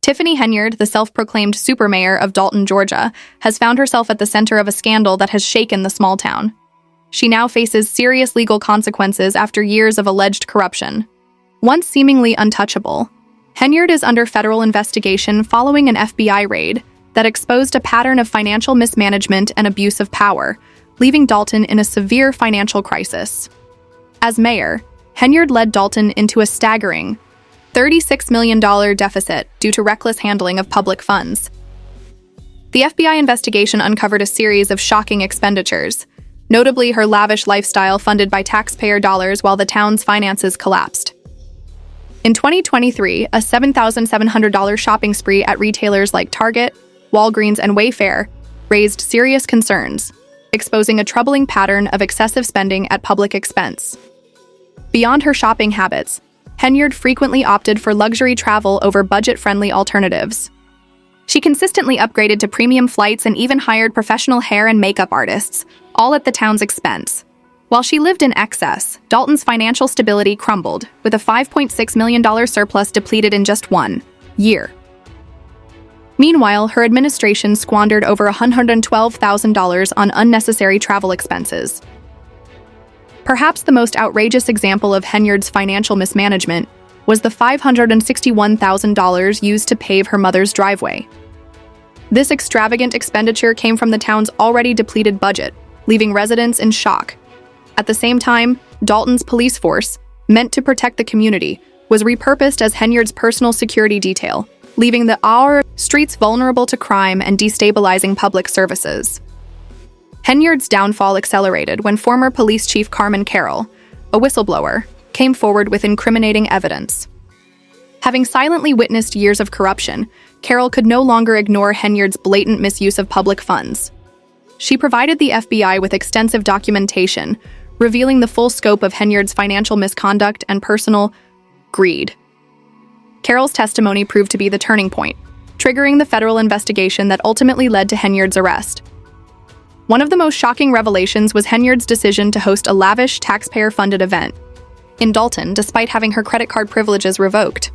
Tiffany Henyard, the self-proclaimed supermayor of Dalton, Georgia, has found herself at the center of a scandal that has shaken the small town. She now faces serious legal consequences after years of alleged corruption. Once seemingly untouchable, Henyard is under federal investigation following an FBI raid that exposed a pattern of financial mismanagement and abuse of power, leaving Dalton in a severe financial crisis. As mayor, Henyard led Dalton into a staggering $36 million deficit due to reckless handling of public funds. The FBI investigation uncovered a series of shocking expenditures, notably her lavish lifestyle funded by taxpayer dollars while the town's finances collapsed. In 2023, a $7,700 shopping spree at retailers like Target, Walgreens, and Wayfair raised serious concerns, exposing a troubling pattern of excessive spending at public expense. Beyond her shopping habits, Henyard frequently opted for luxury travel over budget-friendly alternatives. She consistently upgraded to premium flights and even hired professional hair and makeup artists, all at the town's expense. While she lived in excess, Dalton's financial stability crumbled, with a $5.6 million surplus depleted in just 1 year. Meanwhile, her administration squandered over $112,000 on unnecessary travel expenses. Perhaps the most outrageous example of Henyard's financial mismanagement was the $561,000 used to pave her mother's driveway. This extravagant expenditure came from the town's already depleted budget, leaving residents in shock. At the same time, Dalton's police force, meant to protect the community, was repurposed as Henyard's personal security detail, leaving the streets vulnerable to crime and destabilizing public services. Henyard's downfall accelerated when former police chief Carmen Carroll, a whistleblower, came forward with incriminating evidence. Having silently witnessed years of corruption, Carroll could no longer ignore Henyard's blatant misuse of public funds. She provided the FBI with extensive documentation, revealing the full scope of Henyard's financial misconduct and personal greed. Carroll's testimony proved to be the turning point, triggering the federal investigation that ultimately led to Henyard's arrest. One of the most shocking revelations was Henyard's decision to host a lavish, taxpayer-funded event in Dalton, despite having her credit card privileges revoked.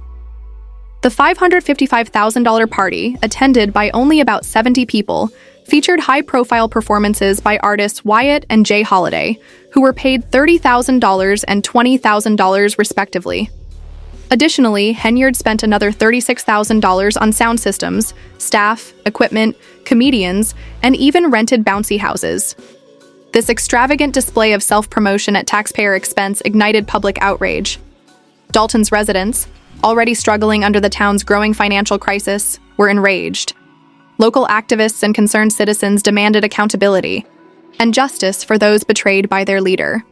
The $555,000 party, attended by only about 70 people, featured high-profile performances by artists Wyatt and Jay Holiday, who were paid $30,000 and $20,000 respectively. Additionally, Henyard spent another $36,000 on sound systems, staff, equipment, comedians, and even rented bouncy houses. This extravagant display of self-promotion at taxpayer expense ignited public outrage. Dalton's residents, already struggling under the town's growing financial crisis, were enraged. Local activists and concerned citizens demanded accountability and justice for those betrayed by their leader.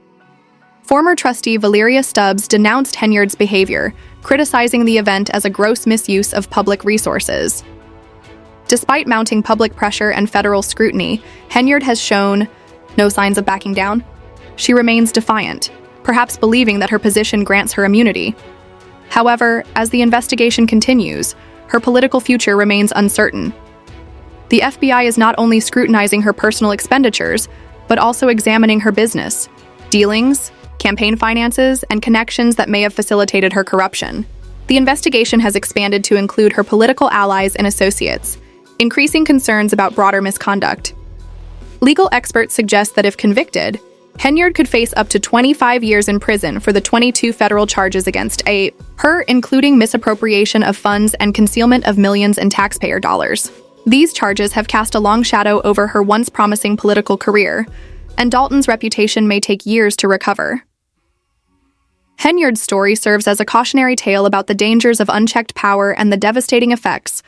Former trustee Valeria Stubbs denounced Henyard's behavior, criticizing the event as a gross misuse of public resources. Despite mounting public pressure and federal scrutiny, Henyard has shown no signs of backing down. She remains defiant, perhaps believing that her position grants her immunity. However, as the investigation continues, her political future remains uncertain. The FBI is not only scrutinizing her personal expenditures, but also examining her business, dealings, campaign finances, and connections that may have facilitated her corruption. The investigation has expanded to include her political allies and associates, increasing concerns about broader misconduct. Legal experts suggest that if convicted, Henyard could face up to 25 years in prison for the 22 federal charges against her, including misappropriation of funds and concealment of millions in taxpayer dollars. These charges have cast a long shadow over her once promising political career, and Dalton's reputation may take years to recover. Henyard's story serves as a cautionary tale about the dangers of unchecked power and the devastating effects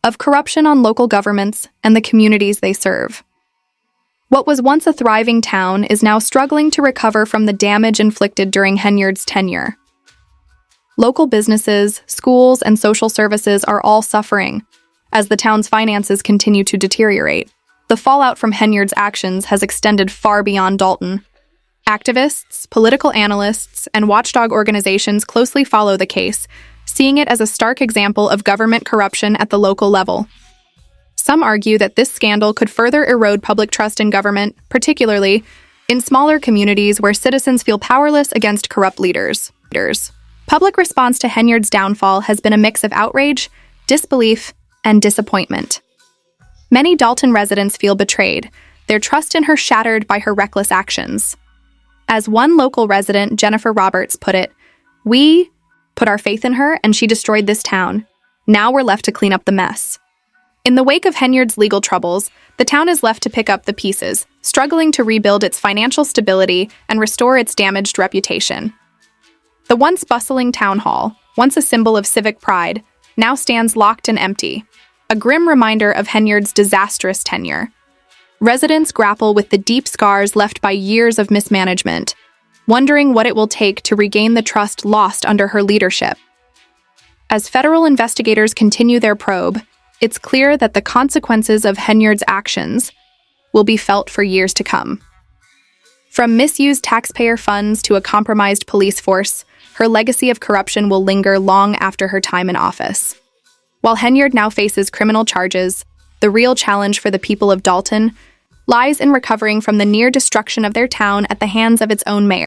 of corruption on local governments and the communities they serve. What was once a thriving town is now struggling to recover from the damage inflicted during Henyard's tenure. Local businesses, schools, and social services are all suffering as the town's finances continue to deteriorate. The fallout from Henyard's actions has extended far beyond Dalton. Activists, political analysts, and watchdog organizations closely follow the case, seeing it as a stark example of government corruption at the local level. Some argue that this scandal could further erode public trust in government, particularly in smaller communities where citizens feel powerless against corrupt leaders. Public response to Henyard's downfall has been a mix of outrage, disbelief, and disappointment. Many Dalton residents feel betrayed, their trust in her shattered by her reckless actions. As one local resident, Jennifer Roberts, put it, "We put our faith in her and she destroyed this town. Now we're left to clean up the mess." In the wake of Henyard's legal troubles, the town is left to pick up the pieces, struggling to rebuild its financial stability and restore its damaged reputation. The once bustling town hall, once a symbol of civic pride, now stands locked and empty, a grim reminder of Henyard's disastrous tenure. Residents grapple with the deep scars left by years of mismanagement, wondering what it will take to regain the trust lost under her leadership. As federal investigators continue their probe, it's clear that the consequences of Henyard's actions will be felt for years to come. From misused taxpayer funds to a compromised police force, her legacy of corruption will linger long after her time in office. While Henyard now faces criminal charges, the real challenge for the people of Dalton lies in recovering from the near destruction of their town at the hands of its own mayor.